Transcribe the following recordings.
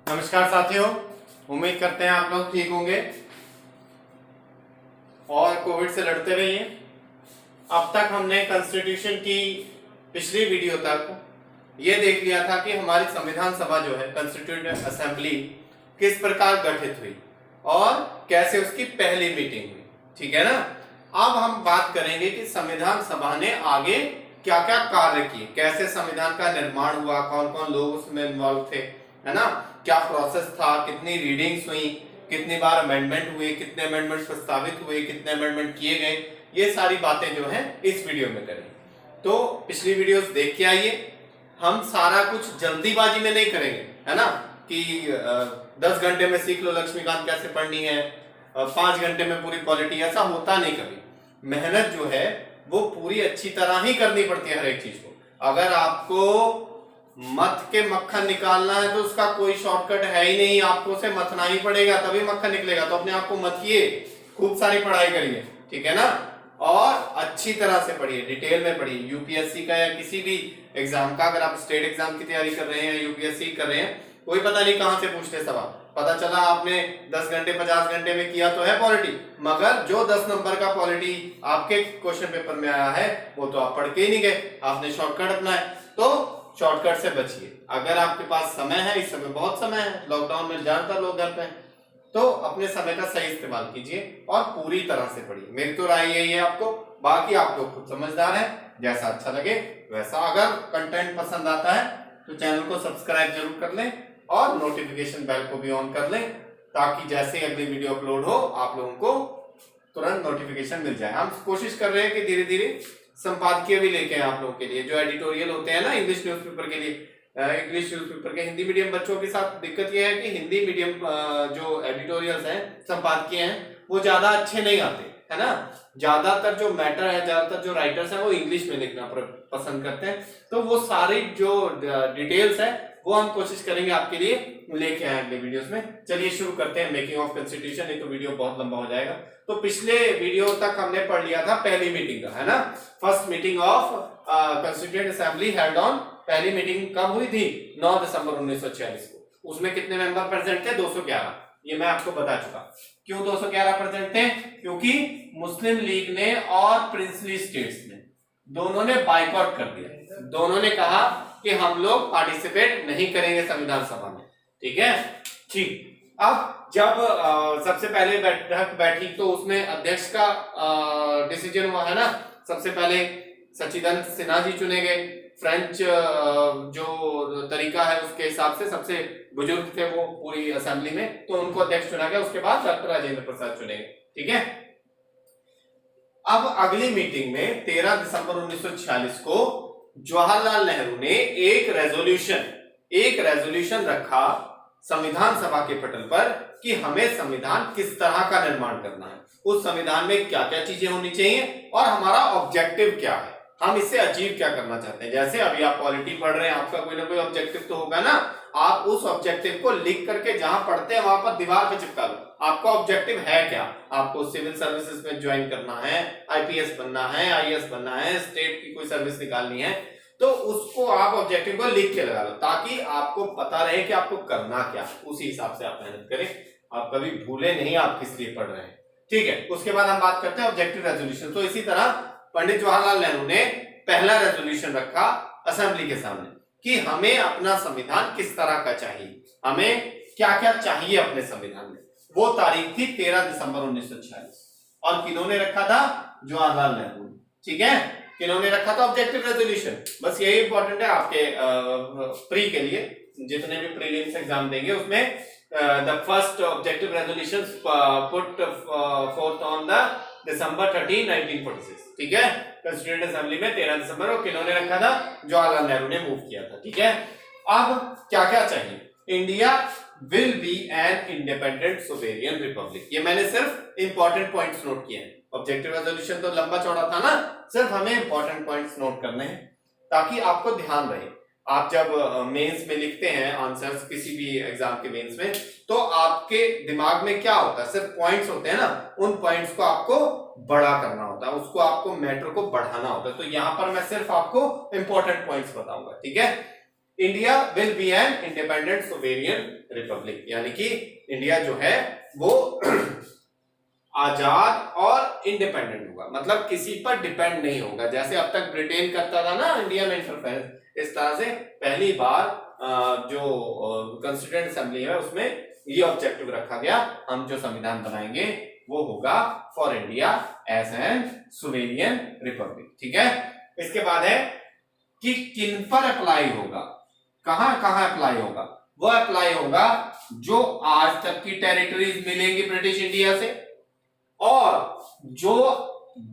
नमस्कार साथियों, उम्मीद करते हैं आप लोग ठीक होंगे और कोविड से लड़ते रहिए। अब तक हमने कॉन्स्टिट्यूशन की पिछली वीडियो तक ये देख लिया था कि हमारी संविधान सभा जो है कॉन्स्टिट्यूएंट असेंबली किस प्रकार गठित हुई और कैसे उसकी पहली मीटिंग हुई। ठीक है ना। अब हम बात करेंगे कि संविधान सभा ने आगे क्या क्या कार्य किए, कैसे संविधान का निर्माण हुआ, कौन कौन लोग उसमें इन्वॉल्व थे, है ना, क्या प्रोसेस था, कितनी रीडिंग्स हुई, कितनी बार अमेंडमेंट हुए, कितने अमेंडमेंट प्रस्तावित हुए, कितने अमेंडमेंट किए गए, ये सारी बातें जो हैं इस वीडियो में करेंगे। तो पिछली वीडियोस देख के आइए। हम सारा कुछ जल्दीबाजी में नहीं करेंगे, है ना, कि 10 घंटे में सीख लो लक्ष्मीकांत कैसे पढ़नी है, 5 घंटे में पूरी पॉलिटी, ऐसा होता नहीं कभी। मेहनत जो है वो पूरी अच्छी तरह ही करनी पड़ती है हर एक चीज को। अगर आपको मथ के मक्खन निकालना है तो उसका कोई शॉर्टकट है ही नहीं, आपको उसे मथना ही पड़ेगा तभी मक्खन निकलेगा। तो अपने आप को मथिए, खूब सारी पढ़ाई करिए, ठीक है ना, और अच्छी तरह से पढ़िए, डिटेल में पढ़िए। यूपीएससी का या किसी भी एग्जाम का, अगर आप स्टेट एग्जाम की तैयारी कर रहे हैं, यूपीएससी कर रहे हैं, कोई पता नहीं कहां से पूछते सवाल। पता चला आपने 10 घंटे 50 घंटे में किया तो है पॉलिटी, मगर जो 10 नंबर का पॉलिटी आपके क्वेश्चन पेपर में आया है वो तो आप पढ़ के ही नहीं गए, आपने शॉर्टकट अपनाया। तो शॉर्टकट से बचिए। अगर आपके पास समय है, इस समय बहुत समय है, लॉकडाउन में ज्यादातर लोग घर पे हैं, तो अपने समय का सही इस्तेमाल कीजिए और पूरी तरह से पढ़िए। मेरी तो राय यही है आपको, बाकी आप लोग खुद समझदार हैं, जैसा अच्छा लगे वैसा। अगर कंटेंट पसंद आता है तो चैनल को सब्सक्राइब जरूर कर लें और नोटिफिकेशन बेल को भी ऑन कर लें, ताकि जैसे अगली वीडियो अपलोड हो आप लोगों को तुरंत नोटिफिकेशन मिल जाए। हम कोशिश कर रहे हैं कि धीरे धीरे संपादकीय भी लेके आए आप लोगों के लिए, जो एडिटोरियल होते हैं ना इंग्लिश न्यूज़पेपर के लिए। इंग्लिश न्यूज़पेपर के हिंदी मीडियम बच्चों के साथ दिक्कत यह है कि हिंदी मीडियम जो एडिटोरियल्स हैं, संपादकीय हैं, वो ज्यादा अच्छे नहीं आते, है ना। ज्यादातर जो मैटर है, ज्यादातर जो राइटर्स हैं वो इंग्लिश में लिखना पसंद करते हैं। तो वो सारी जो डिटेल्स है वो हम कोशिश करेंगे आपके लिए लेके आए अगले वीडियोस में। चलिए शुरू करते हैं मेकिंग ऑफ कॉन्स्टिट्यूशन। नहीं तो वीडियो बहुत लंबा हो जाएगा। तो पिछले वीडियो तक हमने पढ़ लिया था पहली मीटिंग का, है ना, first meeting of constituent assembly held on. पहली मीटिंग कब हुई थी? 9 दिसंबर 1946 को। उसमें कितने मेंबर प्रेजेंट थे? 211। ये मैं आपको बता चुका। क्यों 211 प्रेजेंट थे? क्योंकि मुस्लिम लीग ने और प्रिंसली स्टेट्स ने दोनों ने बाइकआउट कर दिया। दोनों ने कहा कि हम लोग पार्टिसिपेट नहीं करेंगे संविधान सभा में। ठीक है, ठीक। अब जब सबसे पहले बैठक बैठी तो उसमें अध्यक्ष का डिसीजन हुआ, है ना। सबसे पहले सच्चिदानंद सिन्हा जी चुने गए। फ्रेंच जो तरीका है उसके हिसाब से सबसे बुजुर्ग थे वो पूरी असेंबली में, तो उनको अध्यक्ष चुना गया। उसके बाद डॉक्टर राजेंद्र प्रसाद चुने गए। ठीक है। अब अगली मीटिंग में 13 दिसंबर 1946 को जवाहरलाल नेहरू ने एक रेजोल्यूशन रखा संविधान सभा के पटल पर कि हमें संविधान किस तरह का निर्माण करना है, उस संविधान में क्या क्या चीजें होनी चाहिए और हमारा ऑब्जेक्टिव क्या है, हम इससे अचीव क्या करना चाहते हैं। जैसे अभी आप पॉलिटी पढ़ रहे हैं, आपका कोई ना कोई ऑब्जेक्टिव तो होगा ना। आप उस ऑब्जेक्टिव को लिख करके जहां पढ़ते हैं वहां पर दीवार पे चिपका लो। आपका ऑब्जेक्टिव है क्या? आपको सिविल सर्विसेज में ज्वाइन करना है, आईपीएस बनना है, आईएएस बनना है, स्टेट की कोई सर्विस निकालनी है, तो उसको आप ऑब्जेक्टिव को लिख के लगा लो, ताकि आपको पता रहे कि आपको करना क्या। उसी हिसाब से आप मेहनत करें, आप कभी भूले नहीं आप किस लिए पढ़ रहे हैं। ठीक है। उसके बाद हम बात करते हैं ऑब्जेक्टिव रेजोल्यूशन। तो इसी तरह पंडित जवाहरलाल नेहरू ने पहला रेजोल्यूशन रखा असेंबली के सामने कि हमें अपना संविधान किस तरह का चाहिए, हमें क्या क्या चाहिए अपने संविधान में। वो तारीख थी 13 दिसंबर 1946 और किन्होंने रखा था? जवाहरलाल नेहरू ने। ठीक है, किन्होंने रखा था ऑब्जेक्टिव रेजोल्यूशन। बस यही इंपॉर्टेंट है आपके प्री के लिए, जितने भी प्रीलिम्स एग्जाम देंगे उसमें the first objective resolution put fourth on the दिसंबर 13, 1946। ठीक है, कॉन्स्टिट्यूएंट असेंबली में 13 दिसंबर को किन्होंने रखा था? जवाहरलाल नेहरू ने मूव किया था। ठीक है। अब क्या क्या चाहिए? India will be an independent sovereign Republic. ये मैंने सिर्फ इंपॉर्टेंट पॉइंट्स नोट किए हैं। ऑब्जेक्टिव रेजोल्यूशन तो लंबा चौड़ा था ना, सिर्फ हमें इंपॉर्टेंट पॉइंट्स नोट करने हैं ताकि आपको ध्यान रहे। आप जब मेंस में लिखते हैं आंसर्स किसी भी एग्जाम के मेंस में, तो आपके दिमाग में क्या होता है? सिर्फ पॉइंट्स होते हैं ना, उन पॉइंट्स को आपको बड़ा करना होता है, उसको आपको मैटर को बढ़ाना होता है। तो यहां पर मैं सिर्फ आपको इंपॉर्टेंट पॉइंट्स बताऊंगा। ठीक है। India will be an independent sovereign Republic, यानी कि इंडिया जो है वो आजाद और इंडिपेंडेंट होगा, मतलब किसी पर डिपेंड नहीं होगा। जैसे अब तक ब्रिटेन करता था ना इंडिया में इंटरफेरेंस, इस तरह से पहली बार जो कॉन्स्टिट्यूएंट असेंबली है उसमें ये ऑब्जेक्टिव रखा गया, हम जो संविधान बनाएंगे वो होगा for India as an sovereign republic. ठीक है, इसके बाद है कि किन पर अप्लाई होगा, कहां कहां अप्लाई होगा। वो अप्लाई होगा जो आज तक की टेरिटरीज मिलेंगी ब्रिटिश इंडिया से, और जो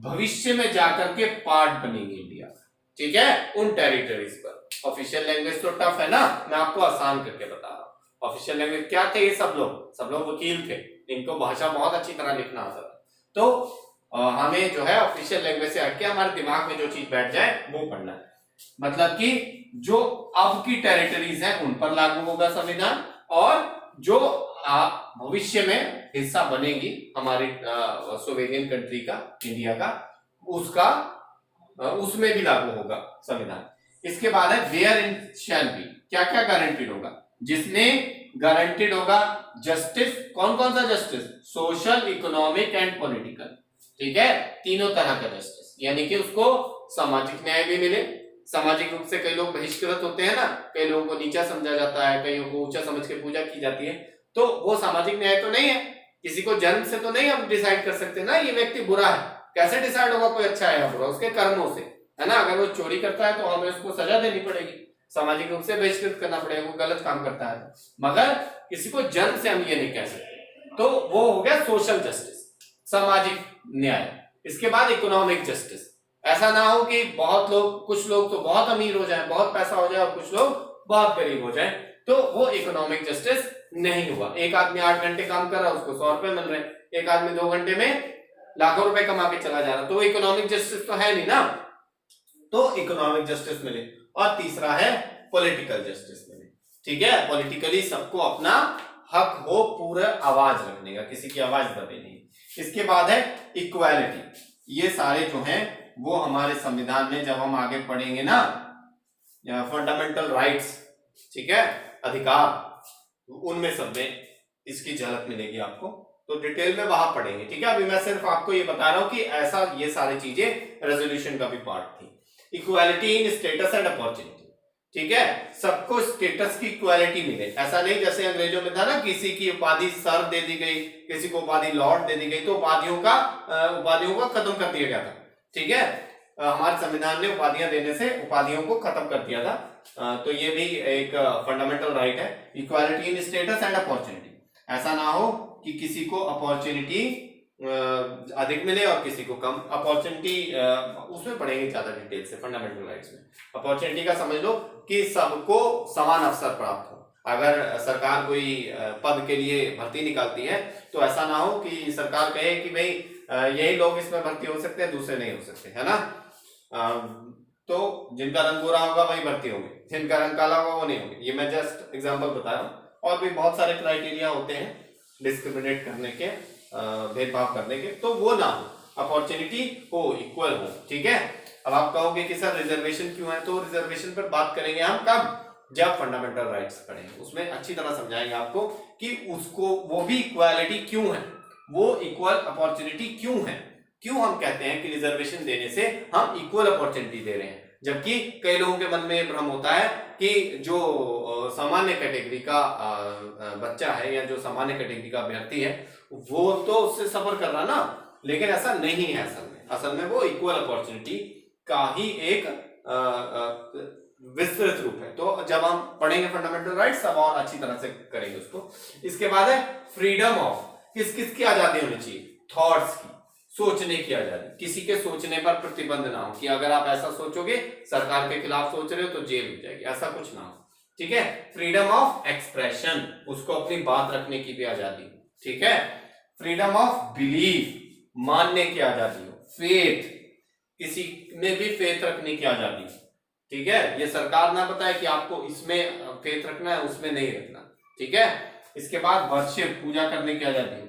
भविष्य में जाकर के पार्ट बनेंगे इंडिया का। ठीक है, उन टेरिटरीज पर। ऑफिशियल लैंग्वेज तो टफ है ना, मैं आपको आसान करके बता रहा हूं। ऑफिशियल लैंग्वेज क्या थे, ये सब लोग वकील थे, इनको भाषा बहुत अच्छी तरह लिखना आता था। तो हमें जो है ऑफिशियल लैंग्वेज से हटके हमारे दिमाग में जो चीज बैठ जाए वो पढ़ना है। मतलब कि जो अब की टेरिटरीज हैं उन पर लागू होगा संविधान, और जो भविष्य में हिस्सा बनेगी हमारी सोवेरियन कंट्री का, इंडिया का, उसका उसमें भी लागू होगा संविधान। इसके बाद है वेयर इन शैल बी, क्या क्या गारंटीड होगा, जिसमें गारंटीड होगा जस्टिस। कौन कौन सा justice, social, economic and political. ठीक है, तीनों तरह का जस्टिस, यानी कि उसको सामाजिक न्याय भी मिले। सामाजिक रूप से कई लोग बहिष्कृत होते हैं ना, कई लोगों को नीचा समझा जाता है, कईयों को ऊंचा समझ के पूजा की जाती है, तो वो सामाजिक न्याय तो नहीं है। किसी को जन्म से तो नहीं हम डिसाइड कर सकते ना ये व्यक्ति बुरा है, कैसे डिसाइड होगा कोई अच्छा है या बुरा, उसके कर्मों से, है ना। अगर वो चोरी करता है तो हमें उसको सजा देनी पड़ेगी, सामाजिक रूप से बहिष्कृत करना पड़ेगा, वो गलत काम करता है। मगर किसी को जन्म से हम ये नहीं कह सकते, तो वो हो गया सोशल जस्टिस, सामाजिक न्याय। इसके बाद इकोनॉमिक जस्टिस, ऐसा ना हो कि बहुत लोग, कुछ लोग तो बहुत अमीर हो जाए, बहुत पैसा हो जाए, और कुछ लोग बहुत गरीब हो जाए, तो वो इकोनॉमिक जस्टिस नहीं हुआ। एक आदमी 8 घंटे काम कर रहा है, उसको 100 रुपए मिल रहे हैं, एक आदमी 2 घंटे में लाखों रुपए कमा के चला जा रहा, तो इकोनॉमिक जस्टिस तो है नहीं ना, तो इकोनॉमिक जस्टिस मिले। और तीसरा है पॉलिटिकल जस्टिस मिले। ठीक है, पॉलिटिकली सबको अपना हक हो पूरा आवाज रखने का, किसी की आवाज दबे नहीं। इसके बाद है इक्वालिटी, ये सारे जो हैं वो हमारे संविधान में जब हम आगे पढ़ेंगे ना, फंडामेंटल राइट्स, ठीक है, अधिकार, उनमें सब में इसकी झलक मिलेगी आपको, तो डिटेल में वहां पढ़ेंगे। ठीक है, अभी मैं सिर्फ आपको ये बता रहा हूं कि ऐसा ये सारी चीजें रेजोल्यूशन का भी पार्ट थी। Equality in status and opportunity, ठीक है, सबको स्टेटस की इक्वालिटी मिले। ऐसा नहीं जैसे अंग्रेजों में था ना, किसी की उपाधि सर दे दी गई, किसी को उपाधि लॉर्ड दे दी गई, तो उपाधियों का खत्म कर दिया गया था। ठीक है, हमारे संविधान ने उपाधियां देने से उपाधियों को खत्म कर दिया था। तो ये भी एक फंडामेंटल राइट है, equality in status and opportunity. ऐसा ना हो कि किसी को अपॉर्चुनिटी अधिक मिले और किसी को कम। अपॉर्चुनिटी उसमें पढ़ेंगे ज्यादा डिटेल से फंडामेंटल राइट्स में। अपॉर्चुनिटी का समझ लो कि सबको समान अवसर प्राप्त हो। अगर सरकार कोई पद के लिए भर्ती निकालती है तो ऐसा ना हो कि सरकार कहे कि भाई यही लोग इसमें भर्ती हो सकते हैं, दूसरे नहीं हो सकते, है ना। तो जिनका रंग गोरा होगा वही भर्ती होंगे, जिनका रंग काला होगा वो नहीं होंगे। ये मैं जस्ट एग्जांपल बता रहा हूँ, और भी बहुत सारे क्राइटेरिया होते हैं डिस्क्रिमिनेट करने के, भेदभाव करने के, तो वो ना हो, अपॉर्चुनिटी हो, इक्वल हो। ठीक है, अब आप कहोगे कि सर रिजर्वेशन क्यों है, तो रिजर्वेशन पर बात करेंगे हम कब, जब फंडामेंटल राइट्स पढ़ेंगे, उसमें अच्छी तरह समझाएंगे आपको कि उसको वो भी इक्वालिटी क्यों है, वो इक्वल अपॉर्चुनिटी क्यों है, क्यों हम कहते हैं कि रिजर्वेशन देने से हम इक्वल अपॉर्चुनिटी दे रहे हैं। जबकि कई लोगों के मन में भ्रम होता है कि जो सामान्य कैटेगरी का बच्चा है या जो सामान्य कैटेगरी का अभ्यर्थी है वो तो उससे सफर कर रहा ना, लेकिन ऐसा नहीं है। असल में वो इक्वल अपॉर्चुनिटी का ही एक विस्तृत रूप है। तो जब हम पढ़ेंगे फंडामेंटल राइट्स सब और अच्छी तरह से करेंगे उसको। इसके बाद है फ्रीडम ऑफ, किस किस की आजादी होनी चाहिए, थॉट्स की, सोचने की आजादी, किसी के सोचने पर प्रतिबंध ना हो कि अगर आप ऐसा सोचोगे, सरकार के खिलाफ सोच रहे हो तो जेल हो जाएगी, ऐसा कुछ ना हो। ठीक है, फ्रीडम ऑफ एक्सप्रेशन, उसको अपनी बात रखने की भी आजादी। ठीक है, फ्रीडम ऑफ बिलीफ, मानने की आजादी हो, फेथ, किसी में भी फेथ रखने की आजादी। ठीक है, ये सरकार ना बताए कि आपको इसमें फेथ रखना है उसमें नहीं रखना। ठीक है, इसके बाद वर्शिप, पूजा करने की आजादी,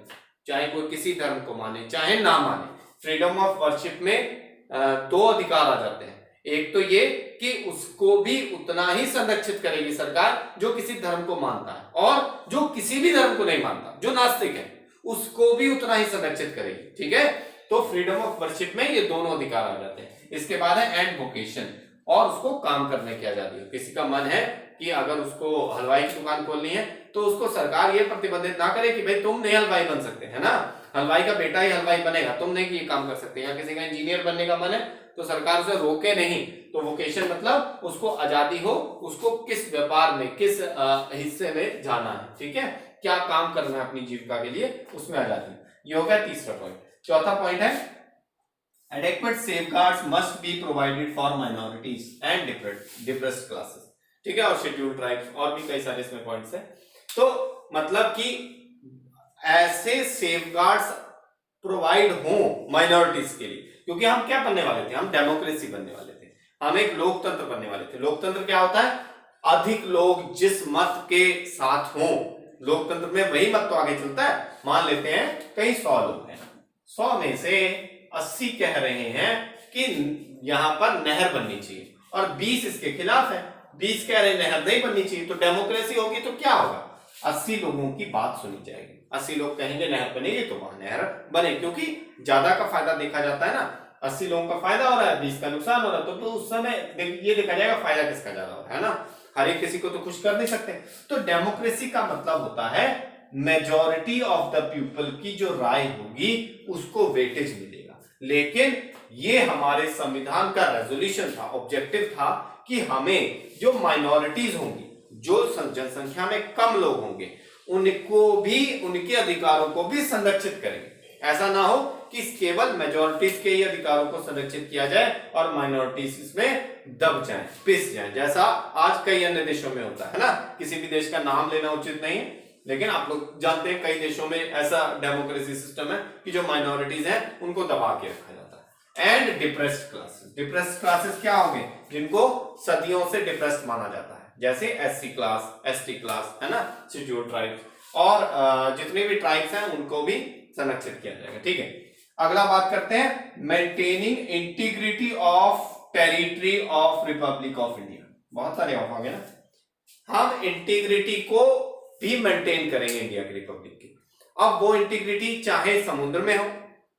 चाहे कोई किसी धर्म को माने चाहे ना माने। फ्रीडम ऑफ वर्शिप में 2 अधिकार आ जाते हैं, एक तो ये कि उसको भी उतना ही संरक्षित करेगी सरकार जो किसी धर्म को मानता है, और जो किसी भी धर्म को नहीं मानता, जो नास्तिक है, उसको भी उतना ही संरक्षित करेगी। ठीक है, तो फ्रीडम ऑफ वर्शिप में ये दोनों अधिकार आ जाते हैं। इसके बाद है एंड वोकेशन, और उसको काम करने की आजादी है। किसी का मन है कि अगर उसको हलवाई की दुकान खोलनी है तो उसको सरकार ये प्रतिबंधित ना करे कि भाई तुम नहीं हलवाई बन सकते, है ना, हलवाई का बेटा ही हलवाई बनेगा, तुम नहीं ये काम कर सकते। या किसी का इंजीनियर बनने का मन है तो सरकार उसे रोके नहीं। तो वोकेशन मतलब उसको आजादी हो, उसको किस व्यापार में, किस हिस्से में जाना है, ठीक है, क्या काम करना है अपनी जीविका के लिए, उसमें आजादी। ये हो गया तीसरा पॉइंट। चौथा पॉइंट है adequate safeguards must be provided for minorities and depressed classes। ठीक है, और शेड्यूल्ड ट्राइब्स, और भी कई सारे इसमें पॉइंट्स हैं। तो मतलब कि ऐसे सेफगार्ड्स प्रोवाइड हो माइनॉरिटीज के लिए, क्योंकि हम क्या बनने वाले थे, हम डेमोक्रेसी बनने वाले थे, हम एक लोकतंत्र बनने वाले थे। लोकतंत्र क्या होता है, अधिक लोग जिस मत के साथ हों, लोकतंत्र में वही मत तो आगे चलता है। मान लेते हैं कई 100 लोग हैं, 100 में से 80 कह रहे हैं कि यहां पर नहर बननी चाहिए, और 20 इसके खिलाफ है, 20 कह रहे हैं नहर नहीं बननी चाहिए। तो डेमोक्रेसी होगी तो क्या होगा, 80 लोगों की बात सुनी जाएगी, 80 लोग कहेंगे नहर बनेगी तो वहां नहर बने, क्योंकि ज्यादा का फायदा देखा जाता है ना। 80 लोगों का फायदा हो रहा है, 20 का नुकसान हो रहा है, तो उस समय ये देखा जाएगा फायदा किसका ज्यादा हो रहा है ना। हर एक किसी को तो खुश कर नहीं सकते। तो डेमोक्रेसी का मतलब होता है मेजॉरिटी ऑफ द पीपल की जो राय होगी उसको वेटेज मिलेगा। लेकिन ये हमारे संविधान का रेजोल्यूशन था, ऑब्जेक्टिव था कि हमें जो माइनॉरिटीज होंगी, जो जनसंख्या में कम लोग होंगे, उनको भी, उनके अधिकारों को भी संरक्षित करेंगे। ऐसा ना हो कि केवल मेजॉरिटीज के ही अधिकारों को संरक्षित किया जाए और माइनॉरिटीज इसमें दब जाएं, पिस जाएं, जैसा आज कई अन्य देशों में होता है ना। किसी भी देश का नाम लेना उचित नहीं है, लेकिन आप लोग जानते हैं कई देशों में ऐसा डेमोक्रेसी सिस्टम है कि जो माइनॉरिटीज हैं उनको दबा के रखा जाता है। And depressed classes, depressed classes क्या होंगे, जिनको सदियों से डिप्रेस्ड माना जाता है, जैसे एससी क्लास, एसटी क्लास, है ना, शेड्यूल्ड ट्राइब्स, और जितने भी ट्राइब्स हैं उनको भी संरक्षित किया जाएगा। ठीक है, अगला बात करते हैं maintaining integrity of territory of Republic of India. बहुत सारे ऑफ आ गए ना। हम इंटीग्रिटी को भी मेंटेन करेंगे इंडिया की रिपब्लिक की। अब वो इंटीग्रिटी चाहे समुद्र में हो,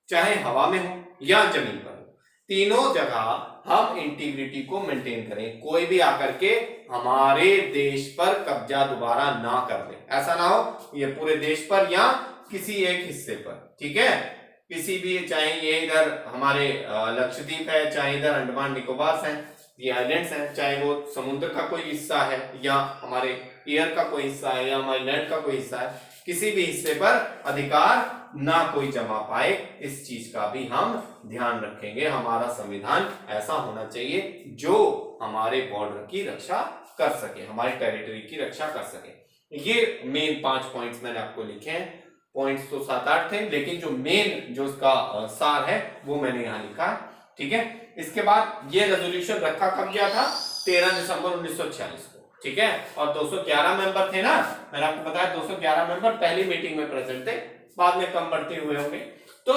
चाहे हवा में हो, या जमीन पर हो, तीनों जगह हम इंटीग्रिटी को मेंटेन करें। कोई भी आकर के हमारे देश पर कब्जा दोबारा ना कर ले, ऐसा ना हो ये पूरे देश पर या किसी एक हिस्से पर। ठीक है, किसी भी, चाहे ये इधर हमारे लक्षद्वीप है, चाहे इधर अंडमान निकोबार है, ये आइलैंड्स हैं, चाहे वो समुद्र का कोई हिस्सा है या हमारे एयर का कोई हिस्सा है या हमारे लैंड का कोई हिस्सा है, किसी भी हिस्से पर अधिकार ना कोई जमा पाए, इस चीज का भी हम ध्यान रखेंगे। हमारा संविधान ऐसा होना चाहिए जो हमारे बॉर्डर की रक्षा कर सके, हमारे टेरिटरी की रक्षा कर सके। ये मेन 5 पॉइंट्स मैंने आपको लिखे हैं। पॉइंट्स तो 7-8 थे, लेकिन जो मेन, जो उसका सार है वो मैंने यहाँ लिखा है। ठीक है, इसके बाद ये रेजोल्यूशन रखा कब गया था, 13 दिसंबर 1946 को। ठीक है, और 211 मेंबर थे ना, मैंने आपको बताया 211 मेंबर पहली मीटिंग में प्रेजेंट थे, बाद में कम बढ़ते हुए होंगे। तो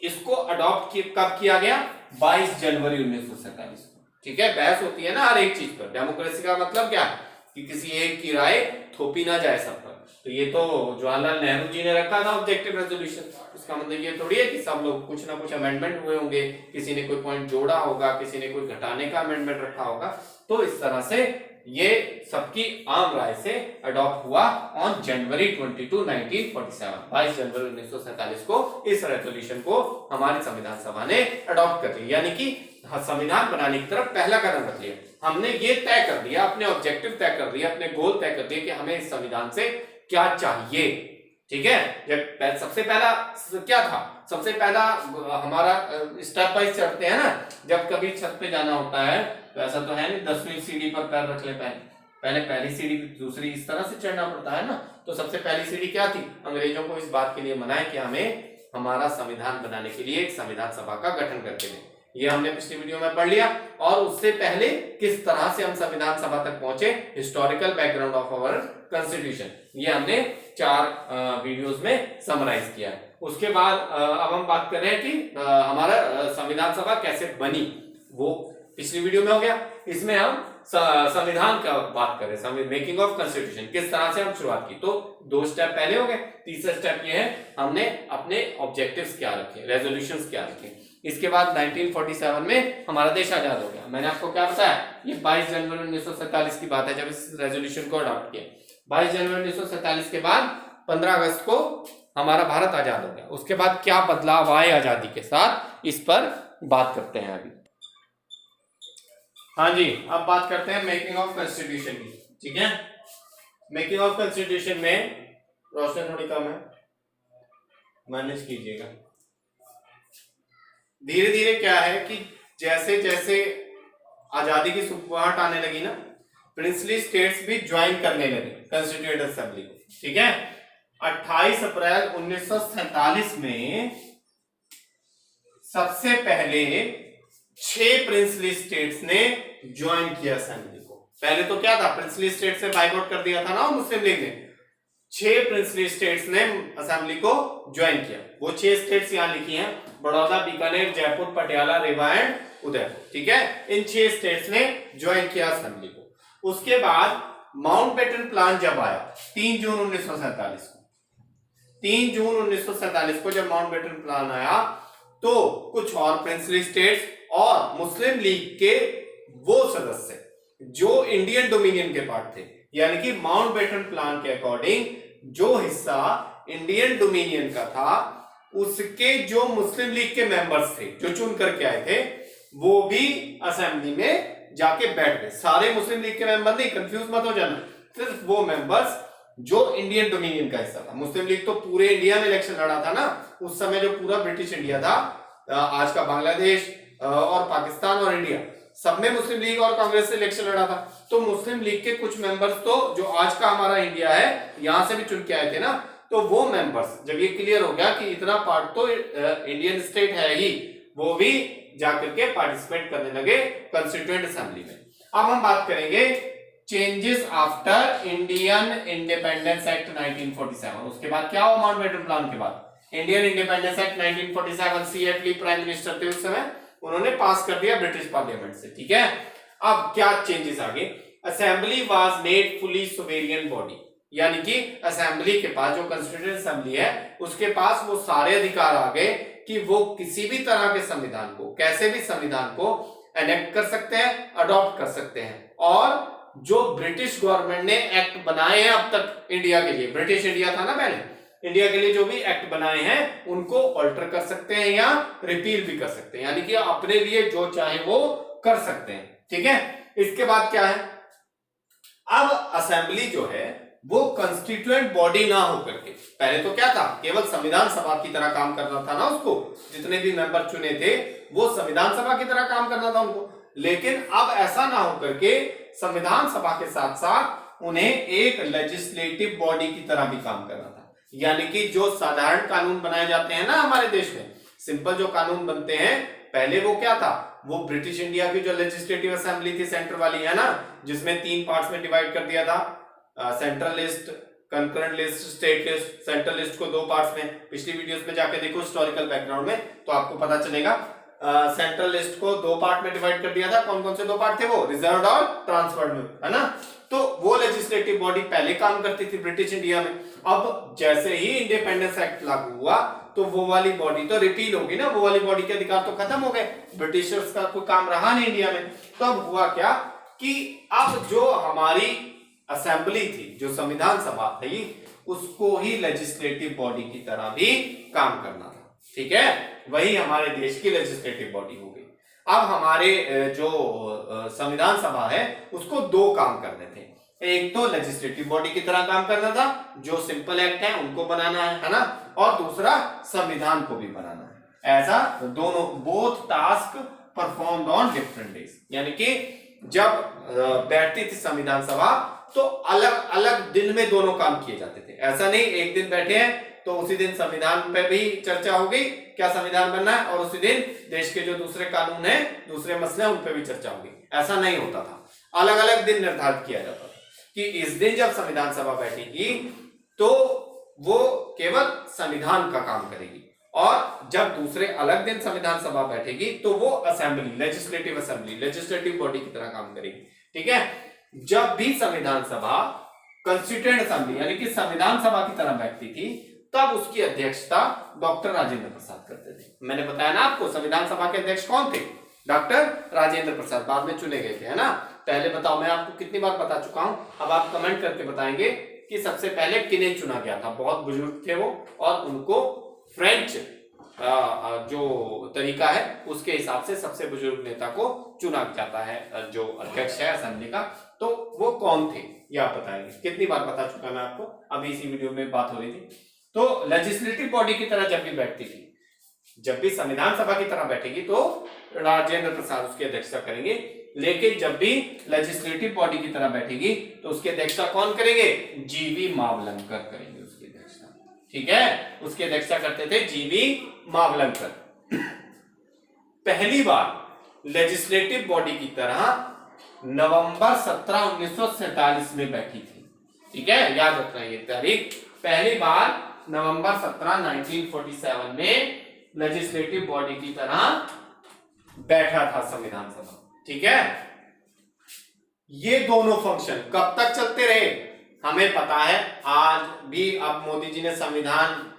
इसको अडॉप्ट कब किया गया, 22 जनवरी 1947 को। ठीक है, बहस होती है ना हर एक चीज पर। डेमोक्रेसी का मतलब क्या है कि किसी एक की राय थोपी ना जाए सब पर। तो ये तो जवाहरलाल नेहरू जी ने रखा था ऑब्जेक्टिव रेजोल्यूशन। इसका मतलब ये थोड़ी है कि सब लोग, कुछ ना कुछ अमेंडमेंट हुए होंगे, किसी ने कोई पॉइंट जोड़ा होगा, किसी ने कोई घटाने का अमेंडमेंट रखा होगा। तो इस तरह से ये सबकी आम राय से अडॉप्ट हुआ ऑन जनवरी 22, 1947, 22 जनवरी 1947 को इस रेजोल्यूशन को हमारी संविधान सभा ने अडॉप्ट कर लिया, यानी कि संविधान बनाने की तरफ पहला कदम रख लिया। हमने ये तय कर दिया, अपने ऑब्जेक्टिव तय कर दिया, अपने गोल तय कर दिए कि हमें इस संविधान से क्या चाहिए। ठीक है, जब सबसे पहला क्या था, सबसे पहला हमारा स्टेप बाइज चढ़ते हैं ना, जब कभी छत पे जाना होता है तो ऐसा तो है नहीं 10वीं सीढ़ी पर पैर रख ले, पहले पहली सीढ़ी, दूसरी, इस तरह से चढ़ना पड़ता है ना। तो सबसे पहली सीढ़ी क्या थी, अंग्रेजों को इस बात के लिए मनाए कि हमें हमारा संविधान बनाने के लिए एक संविधान सभा का गठन करके दें। ये हमने पिछली वीडियो में पढ़ लिया। और उससे पहले किस तरह से हम संविधान सभा तक पहुंचे, historical background of our constitution, ये हमने 4 वीडियोस में समराइज किया है। उसके बाद अब हम बात कर रहे हैं कि हमारा संविधान सभा कैसे बनी, वो पिछली वीडियो में हो गया। इसमें हम संविधान का बात कर रहे हैं, मेकिंग ऑफ कॉन्स्टिट्यूशन, किस तरह से हम शुरुआत की। तो 2 स्टेप पहले हो गए। तीसरा स्टेप ये है हमने अपने ऑब्जेक्टिव्स क्या रखे, रेजोल्यूशंस क्या रखे। इसके बाद 1947 में हमारा देश आजाद हो गया। मैंने आपको क्या बताया, ये 22 जनवरी 1947 की बात है जब इस रेजोल्यूशन को अडॉप्ट किया। 22 जनवरी 1947 के बाद 15 अगस्त को हमारा भारत आजाद हो गया। उसके बाद क्या बदलाव आए आजादी के साथ, इस पर बात करते हैं अभी। हाँ जी, अब बात करते हैं मेकिंग ऑफ कॉन्स्टिट्यूशन की। ठीक है, मेकिंग ऑफ कॉन्स्टिट्यूशन में रोशनी थोड़ी कम है, मैनेज कीजिएगा। धीरे धीरे क्या है कि जैसे जैसे आजादी की सुखवाहट आने लगी ना, प्रिंसली स्टेट्स भी ज्वाइन करने लगे कॉन्स्टिट्यूएंट असेंबली को। ठीक है, 28 अप्रैल 1947 में सबसे पहले 6 प्रिंसली स्टेट्स ने ज्वाइन किया असेंबली को। पहले तो क्या था, प्रिंसली स्टेट से बाइकआउट कर दिया था ना मुस्लिम लीग ने। 6 प्रिंसली स्टेट्स ने असेंबली को ज्वाइन किया। वो 6 स्टेट्स यहां लिखी हैं, बड़ौदा, बीकानेर, जयपुर, पटियाला, रेवा एंड उदयपुर। ठीक है, इन 6 स्टेट्स ने ज्वाइन किया असेंबली को। उसके बाद माउंटबेटन प्लान जब आया 3 जून 1947 को, 3 जून 1947 को जब माउंटबेटन प्लान आया तो कुछ और प्रिंसली स्टेट्स और मुस्लिम लीग के वो सदस्य जो इंडियन डोमिनियन के पार्ट थे, यानी कि माउंटबेटन प्लान के अकॉर्डिंग जो हिस्सा इंडियन डोमिनियन का था उसके जो मुस्लिम लीग के मेंबर्स थे जो चुन करके आए थे, वो भी असेंबली में जाके बैठ गए। सारे मुस्लिम लीग के मेंबर नहीं, कंफ्यूज मत हो जाना, सिर्फ वो मेंबर्स जो इंडियन डोमिनियन का हिस्सा था। मुस्लिम लीग तो पूरे इंडिया में इलेक्शन लड़ा था ना उस समय, जो पूरा ब्रिटिश इंडिया था, आज का बांग्लादेश और पाकिस्तान और इंडिया, सब में मुस्लिम लीग और कांग्रेस से इलेक्शन लड़ा था। तो मुस्लिम लीग के कुछ मेंबर्स तो जो आज का हमारा इंडिया है यहां से भी चुन के आए थे ना, तो वो मेंबर्स जब ये क्लियर हो गया कि इतना पार्ट तो इंडियन स्टेट है ही, वो भी जाकर के पार्टिसिपेट करने लगे कॉन्स्टिट्यूएंट असेंबली में। अब हम बात करेंगे changes after Indian independence act 1947। उसके बाद क्या हुआ माउंटबेटन प्लान के बाद, इंडियन इंडिपेंडेंस एक्ट 1947, सी एटली प्राइम मिनिस्टर थे उस समय, उन्होंने पास कर दिया ब्रिटिश पार्लियामेंट से। ठीक है, अब क्या चेंजेस आ गए, assembly was made fully sovereign body, यानी कि असेंबली के पास, जो कॉन्स्टिट्यूएंट असेंबली है उसके पास वो सारे अधिकार आ गए कि वो किसी भी तरह के संविधान को, कैसे भी संविधान को एनेक्ट कर सकते हैं, अडॉप्ट कर सकते हैं। और जो ब्रिटिश गवर्नमेंट ने एक्ट बनाए हैं अब तक इंडिया के लिए, ब्रिटिश इंडिया था ना पहले, इंडिया के लिए जो भी एक्ट बनाए हैं उनको ऑल्टर कर सकते हैं या रिपील भी कर सकते हैं, यानी कि अपने लिए जो चाहे वो कर सकते हैं। ठीक है, इसके बाद क्या है, अब असेंबली जो है वो कॉन्स्टिट्यूएंट बॉडी ना होकर के, पहले तो क्या था, केवल संविधान सभा की तरह काम करना था ना उसको, जितने भी मेंबर चुने थे वो संविधान सभा की तरह काम करना था उनको। लेकिन अब ऐसा ना होकर के संविधान सभा के साथ साथ उन्हें एक लेजिस्लेटिव बॉडी की तरह भी काम करना था, यानी कि जो साधारण कानून बनाए जाते हैं ना हमारे देश में, सिंपल जो कानून बनते हैं, पहले वो क्या था, वो ब्रिटिश इंडिया की जो लेजिस्लेटिव असेंबली थी सेंटर वाली है ना, जिसमें 3 पार्ट्स में डिवाइड कर दिया था, central list, concurrent list, state list. Central list को 2 पार्ट्स में, पिछली वीडियोस में जाके देखो हिस्टोरिकल बैकग्राउंड में तो आपको पता चलेगा। सेंट्रल लिस्ट को 2 पार्ट में डिवाइड कर दिया था। कौन कौन से 2 पार्ट थे वो, रिजर्व्ड और ट्रांसफर्ड में, है ना। तो वो लेजिस्लेटिव बॉडी पहले काम करती थी ब्रिटिश इंडिया में। अब जैसे ही इंडिपेंडेंस एक्ट लागू हुआ तो वो वाली बॉडी तो रिपील होगी ना, वो वाली बॉडी के अधिकार तो खत्म हो गए, ब्रिटिशर्स का कोई काम रहा नहीं इंडिया में। तब हुआ क्या कि अब जो हमारी असेंबली थी, जो संविधान सभा थी, उसको ही लेजिस्लेटिव बॉडी की तरह भी काम करना था। ठीक है, वही हमारे देश की लेजिस्लेटिव बॉडी हो गई। अब हमारे जो संविधान सभा है उसको 2 काम करने थे, एक तो लेजिस्लेटिव बॉडी की तरह काम करना था, जो सिंपल एक्ट है उनको बनाना है ना, और दूसरा संविधान को भी बनाना है। ऐसा दोनों, both task performed on different days, यानी कि जब बैठती थी संविधान सभा तो अलग अलग दिन में दोनों काम किए जाते थे। ऐसा नहीं एक दिन बैठे हैं तो उसी दिन संविधान पे भी चर्चा हो गई, क्या संविधान बनना है, और उसी दिन देश के जो दूसरे कानून हैं, दूसरे मसले हैं, उन पे भी चर्चा होगी। ऐसा नहीं होता था, अलग अलग दिन निर्धारित किया जाता था कि इस दिन जब संविधान सभा बैठेगी तो वो केवल संविधान का काम करेगी, और जब दूसरे अलग दिन संविधान सभा बैठेगी तो वो असेंबली, लेजिस्लेटिव बॉडी की तरह काम करेगी। ठीक है, जब भी संविधान सभा कंस्टिट्यूएंट असेंबली यानी कि संविधान सभा की तरह बैठती थी तब उसकी अध्यक्षता डॉक्टर राजेंद्र प्रसाद करते थे। मैंने बताया ना आपको संविधान सभा के अध्यक्ष कौन थे, डॉक्टर राजेंद्र प्रसाद, बाद में चुने गए थे, है ना। पहले बताओ, मैं आपको कितनी बार बता चुका हूं, अब आप कमेंट करके बताएंगे कि सबसे पहले किन्हें चुना गया था। बहुत बुजुर्ग थे वो और उनको फ्रेंच जो तरीका है उसके हिसाब से सबसे बुजुर्ग नेता को चुना जाता है जो अध्यक्ष है असेंबली का, तो वो कौन थे ये आप बताएंगे। कितनी बार बता चुका मैं आपको, अभी इसी वीडियो में बात हो रही थी। तो लेजिस्लेटिव बॉडी की तरह जब भी बैठती थी, जब भी संविधान सभा की तरह बैठेगी तो राजेंद्र प्रसाद उसकी अध्यक्षता करेंगे, लेकिन जब भी लेजिस्लेटिव बॉडी की तरह बैठेगी तो उसकी अध्यक्षता कौन करेंगे, जीवी मावलंकर करेंगे उसकी अध्यक्षता। ठीक है, उसकी अध्यक्षता करते थे जीवी मावलंकर। पहली बार लेजिस्लेटिव बॉडी की तरह नवंबर 17, 1947 में बैठी थी। ठीक है, याद रखना ये तारीख, पहली बार नवंबर 17, 1947 में लेजिस्लेटिव बॉडी की तरह बैठा था संविधान सभा। ठीक है, ये दोनों फंक्शन कब तक चलते रहे हमें पता है। आज भी अब मोदी जी ने संविधान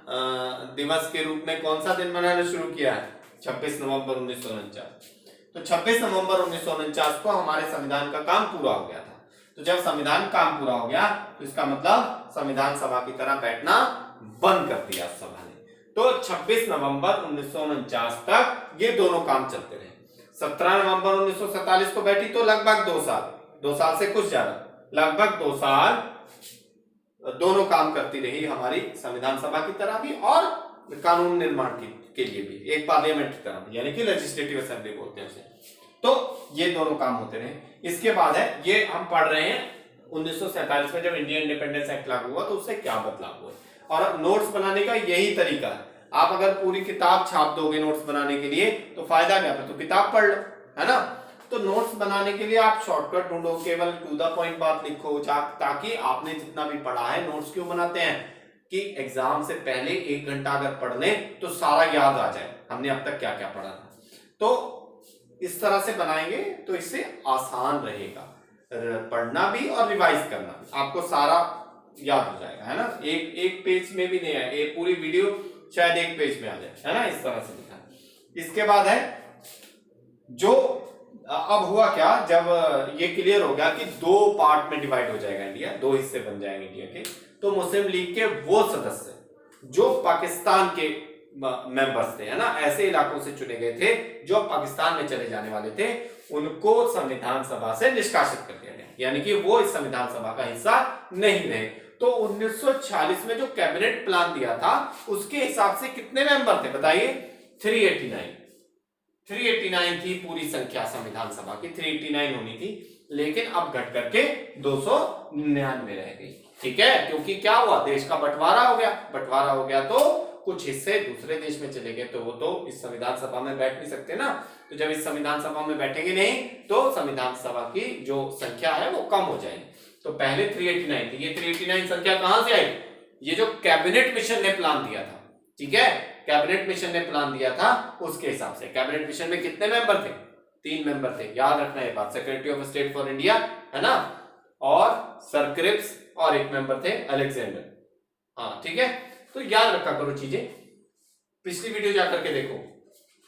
दिवस के रूप में कौन सा दिन मनाना शुरू किया है, 26 नवंबर 1949। तो 26 नवंबर 1949 को हमारे संविधान का काम पूरा हो गया था। तो जब संविधान काम पूरा हो गया तो इसका मतलब संविधान सभा की तरह बैठना बंद कर दिया सभा ने। तो 26 नवंबर 1949 तक ये दोनों काम चलते रहे। 17 नवंबर 1947 को बैठी तो लगभग 2 साल से कुछ ज्यादा, लगभग 2 साल दोनों काम करती रही हमारी संविधान सभा की तरह भी और कानून निर्माण के लिए भी, एक पार्लियामेंट की तरह भी, यानी कि लेजिस्लेटिव असेंबली बोलते हैं उसे। तो ये दोनों काम होते रहे। इसके बाद है ये हम पढ़ रहे हैं 1947 में जब इंडियन इंडिपेंडेंस एक्ट लागू हुआ तो उससे क्या बदलाव हुआ, और नोट्स बनाने का यही तरीका है। आप अगर पूरी किताब छाप दोगे नोट्स बनाने के लिए तो फायदा क्या, तो किताब पढ़ लो, है ना। तो नोट्स बनाने के लिए आप शॉर्टकट ढूंढो, केवल टू द पॉइंट बात लिखो, ताकि आपने जितना भी पढ़ा है, नोट्स क्यों बनाते हैं कि एग्जाम से पहले 1 घंटा अगर पढ़ लें तो सारा याद आ जाए हमने अब तक क्या क्या पढ़ा था। तो इस तरह से बनाएंगे तो इससे आसान रहेगा पढ़ना भी और रिवाइज करना भी, आपको सारा याद हो जाएगा, है ना। एक पेज में भी नहीं है, एक पूरी वीडियो शायद 1 पेज में आ जाए, है ना, इस तरह से लिखा। इसके बाद है जो अब हुआ क्या, जब ये क्लियर हो गया कि 2 पार्ट में डिवाइड हो जाएगा इंडिया, 2 हिस्से बन जाएंगे इंडिया के, तो मुस्लिम लीग के वो सदस्य जो पाकिस्तान के मेंबर्स थे, है ना, ऐसे इलाकों से चुने गए थे जो पाकिस्तान में चले जाने वाले थे, उनको संविधान सभा से निष्कासित कर दिया गया, यानी कि वो इस संविधान सभा का हिस्सा नहीं रहे। तो 1946 में जो कैबिनेट प्लान दिया था उसके हिसाब से कितने मेंबर थे बताइए, 389 थी पूरी संख्या संविधान सभा की, 389 होनी थी, लेकिन अब घट करके 299 रह गई। ठीक है, क्योंकि क्या हुआ, देश का बंटवारा हो गया तो कुछ हिस्से दूसरे देश में चले गए, तो वो तो इस संविधान सभा में बैठ नहीं सकते ना। तो जब इस संविधान सभा में बैठेंगे नहीं तो संविधान सभा की जो संख्या है वो कम हो जाएगी। तो पहले 389 थी, ये 389 संख्या कहां से आई, ये जो कैबिनेट मिशन ने प्लान दिया था। ठीक है, कैबिनेट मिशन ने प्लान दिया था उसके हिसाब से। कैबिनेट मिशन में कितने मेंबर थे, 3 मेंबर थे, याद रखना ये बात, secretary of state for India, है ना, और सर क्रिप्स, और 1 मेंबर थे अलेक्जेंडर। हाँ ठीक है, तो याद रखा करो चीजें, पिछली वीडियो जाकर के देखो,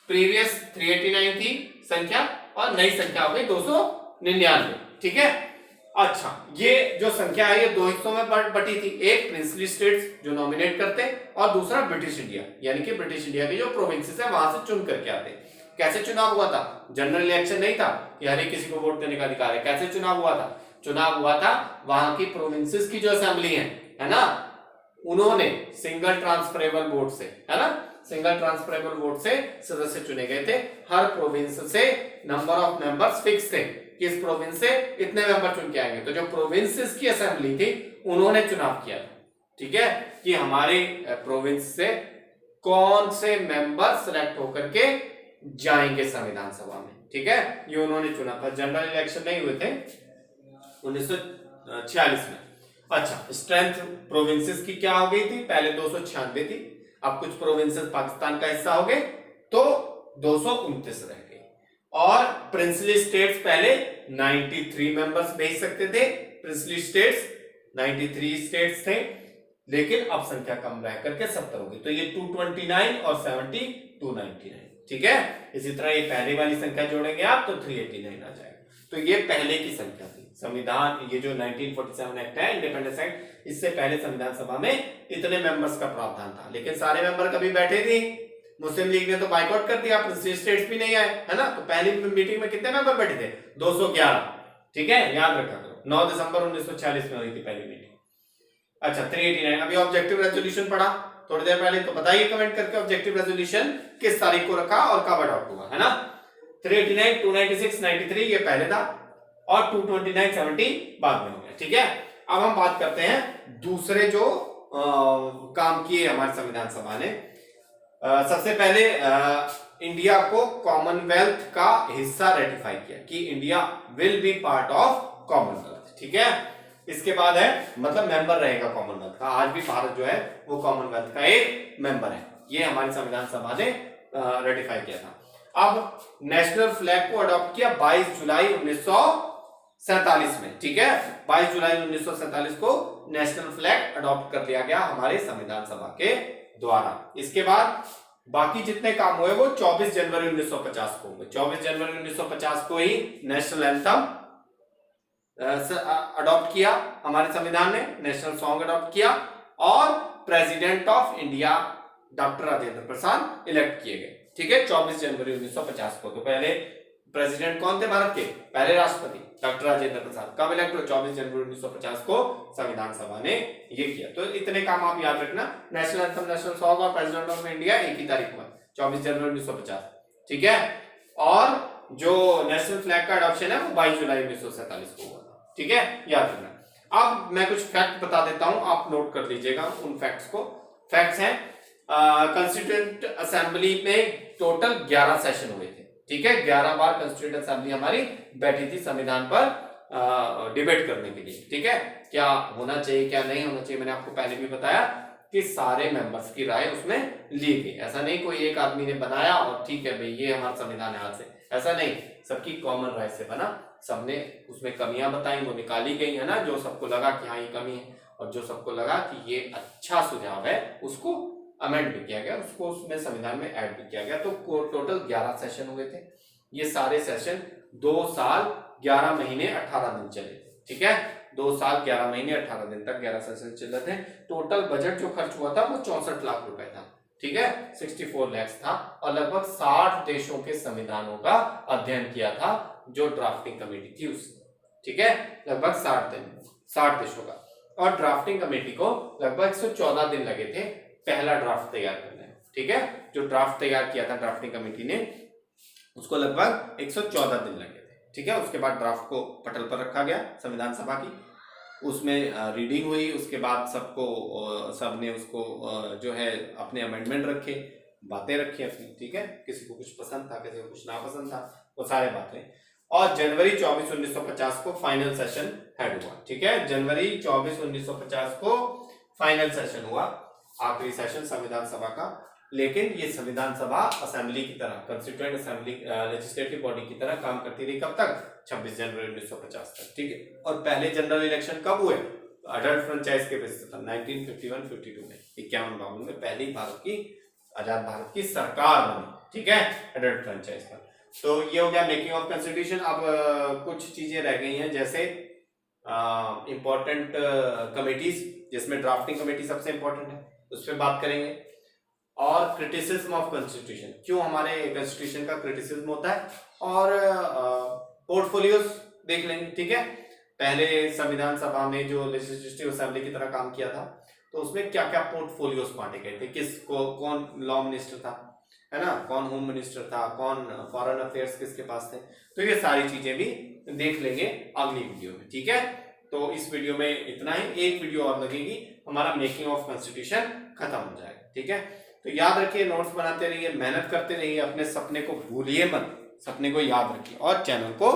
प्रीवियस 389 थी संख्या और नई संख्या हो गई 299। ठीक है, अच्छा, ये जो संख्या है ये 2 हिस्सों में बटी थी, एक प्रिंसली स्टेट्स जो नॉमिनेट करते और दूसरा ब्रिटिश इंडिया, यानी कि ब्रिटिश इंडिया के जो प्रोविंसेस है वहां से चुन करके आते। कैसे चुनाव हुआ था, जनरल इलेक्शन नहीं था कि हर एक किसी को वोट देने का अधिकार है। कैसे चुनाव हुआ था, चुनाव हुआ था वहां की प्रोविंसेस की जो असेंबली है ना, उन्होंने सिंगल ट्रांसफरेबल वोट से, है ना, सिंगल ट्रांसफरेबल वोट से सदस्य चुने गए थे। हर प्रोविंस से नंबर ऑफ मेंबर्स फिक्स थे, किस प्रोविंस से इतने मेंबर चुन के आएंगे। तो जो प्रोविंसेस की असेंबली थी उन्होंने चुनाव किया था, ठीक है, कि हमारे प्रोविंस से कौन से मेंबर सिलेक्ट होकर के जाएंगे संविधान सभा में। ठीक है, ये उन्होंने चुना था, जनरल इलेक्शन नहीं हुए थे 1946 में। अच्छा, स्ट्रेंथ प्रोविंसेस की क्या हो गई थी, पहले 296 थी, अब कुछ प्रोविंसेस पाकिस्तान का हिस्सा हो गए तो 229 रह गए। और प्रिंसली स्टेट्स पहले 93 मेंबर्स भेज सकते थे, प्रिंसली स्टेट्स 93 स्टेट्स थे, लेकिन अब संख्या कम रह करके 70 होगी। तो ये 229 और 70 299, ठीक है। इसी तरह ये पहले वाली संख्या जोड़ेंगे आप तो 389 आ जाएगा। तो ये पहले की संख्या थी। संविधान, ये जो 1947 एक्ट है, इंडिपेंडेंस एक्ट, इससे पहले संविधान सभा में इतने मेंबर्स का प्रावधान था, लेकिन सारे मेंबर कभी बैठे नहीं। मुस्लिम लीग ने तो बाइकआउट कर दिया, प्रिंसली स्टेट्स भी नहीं आए, है ना। तो पहली मीटिंग में कितने मेंबर बैठे थे? 211, ठीक है, याद रखा करो। 9 दिसंबर 1946 में हुई थी पहली मीटिंग। अच्छा, 389। अभी ऑब्जेक्टिव रेजोल्यूशन पढ़ा थोड़ी देर पहले, तो बताइए कमेंट करके ऑब्जेक्टिव रेजोल्यूशन किस तारीख को रखा और कब अडॉप्ट हुआ, है ना। 389, 296, 93 ये पहले था और 229, 70 बाद में हो गया, ठीक है। अब हम बात करते हैं दूसरे जो काम किए हमारे संविधान सभा ने। सबसे पहले इंडिया को कॉमनवेल्थ का हिस्सा रेटिफाई किया कि India will be part of Commonwealth, ठीक है। इसके बाद है, मतलब मेंबर रहेगा कॉमनवेल्थ का। आज भी भारत जो है वो कॉमनवेल्थ का एक मेंबर है। ये हमारी संविधान सभा ने रेटिफाई किया था। अब नेशनल फ्लैग को अडॉप्ट किया 22 जुलाई 1947 में, ठीक है। 22 जुलाई 1947 को नेशनल फ्लैग अडॉप्ट कर लिया गया हमारे संविधान सभा के द्वारा। इसके बाद बाकी जितने काम हुए वो 24 जनवरी 1950 को हुए। 24 जनवरी 1950 को ही नेशनल एंथम अडॉप्ट किया हमारे संविधान ने, नेशनल सॉन्ग अडॉप्ट किया और president of India doctor Rajendra Prasad elect किए गए, ठीक है, 24 जनवरी 1950 को। तो पहले प्रेसिडेंट कौन थे भारत के? पहले राष्ट्रपति डॉक्टर राजेंद्र प्रसाद। कब इलेक्ट हुए? 24 जनवरी 1950 को संविधान सभा ने ये किया। तो इतने काम आप याद रखना। नेशनल एंथम, नेशनल सॉन्ग और प्रेसिडेंट ऑफ इंडिया एक ही तारीख हुआ, 24 जनवरी 1950, ठीक है। और जो नेशनल फ्लैग का अडॉप्शन है वो 22 जुलाई 1947 को हुआ, ठीक है, याद रखना। अब मैं कुछ फैक्ट बता देता हूं, आप नोट कर लीजिएगा उन फैक्ट्स को। फैक्ट्स हैं, कंस्टिट्यूएंट असेंबली में टोटल 11 सेशन हुए थे, ठीक है। 11 बार कंस्टिट्यूएंट असेंबली हमारी बैठी थी संविधान पर डिबेट करने के लिए, ठीक है। क्या होना चाहिए, क्या नहीं होना चाहिए, मैंने आपको पहले भी बताया कि सारे मेंबर्स की राय उसमें ली गई। ऐसा नहीं कोई एक आदमी ने बनाया और ठीक है भाई ये हमारा संविधान है आज से, ऐसा नहीं, सबकी कॉमन राय से बना। सबने उसमें कमियां बताई, वो निकाली गई, है ना। जो सबको लगा कि हाँ ये कमी है और जो सबको लगा कि ये अच्छा सुझाव है उसको अमेंड भी किया गया, उसको उसमें संविधान में ऐड भी किया गया। तो टोटल 11 सेशन हुए थे। ये सारे सेशन 2 साल 11 महीने 18 दिन चले, ठीक है। 2 साल 11 महीने 18 दिन तक 11 सेशन चले थे। टोटल बजट जो खर्च हुआ था वो 64 लाख रुपए था, ठीक है, 64 लाख था। और लगभग 60 देशों के संविधानों का अध्ययन किया था जो ड्राफ्टिंग कमेटी थी उसने, ठीक है, लगभग 60 देशों का। और ड्राफ्टिंग कमेटी को लगभग 114 दिन लगे थे पहला ड्राफ्ट तैयार करने में, ठीक है। जो ड्राफ्ट तैयार किया था ड्राफ्टिंग कमेटी ने उसको लगभग 114 दिन लगे थे, ठीक है। उसके बाद ड्राफ्ट को पटल पर रखा गया संविधान सभा की, उसमें रीडिंग हुई, उसके बाद सबने उसको जो है अपने अमेंडमेंट रखे, बातें रखी अपनी, ठीक है। किसी को कुछ पसंद था, किसी को कुछ नापसंद था, वो सारे बातें। और जनवरी 24 1950 को फाइनल सेशन हेड हुआ, ठीक है। जनवरी 24 1950 को फाइनल सेशन हुआ, आखिरी सेशन संविधान सभा का। लेकिन ये संविधान सभा असेंबली की तरह, कंस्टिट्यूएंट असेंबली, लेजिस्लेटिव बॉडी की तरह काम करती रही। कब तक? 26 जनवरी 1950 तक, ठीक है। और पहले जनरल इलेक्शन कब हुए? अडल्ट फ्रेंचाइज के बेसिस पर 1951-52 में, 51-52 में पहली भारत की आजाद भारत की सरकार बनी, ठीक है, अडल्ट फ्रेंचाइज पर। तो ये हो गया मेकिंग ऑफ कॉन्स्टिट्यूशन। अब कुछ चीजें रह गई हैं, जैसे इंपॉर्टेंट कमेटीज, जिसमें ड्राफ्टिंग कमेटी सबसे इंपॉर्टेंट है, उस पर बात करेंगे। और क्रिटिसिज्म ऑफ कॉन्स्टिट्यूशन, क्यों हमारे कॉन्स्टिट्यूशन का क्रिटिसिज्म होता है, और पोर्टफोलियोज देख लेंगे, ठीक है। पहले संविधान सभा में जो लेजिस्लेटिव असेंबली की तरह काम किया था, तो उसमें क्या क्या पोर्टफोलियोज बांटे गए थे, किसको कौन लॉ मिनिस्टर था, है ना, कौन होम मिनिस्टर था, कौन फॉरेन अफेयर्स किसके पास थे। तो ये सारी चीजें भी देख लेंगे अगली वीडियो में, ठीक है। तो इस वीडियो में इतना ही, एक वीडियो और लगेगी, हमारा मेकिंग ऑफ कॉन्स्टिट्यूशन खत्म हो जाएगा, ठीक है। तो याद रखिए, नोट्स बनाते रहिए, मेहनत करते रहिए, अपने सपने को भूलिए मत, सपने को याद रखिए और चैनल को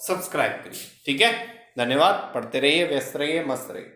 सब्सक्राइब करिए, ठीक है। धन्यवाद, पढ़ते रहिए, व्यस्त रहिए, मस्त रहिए।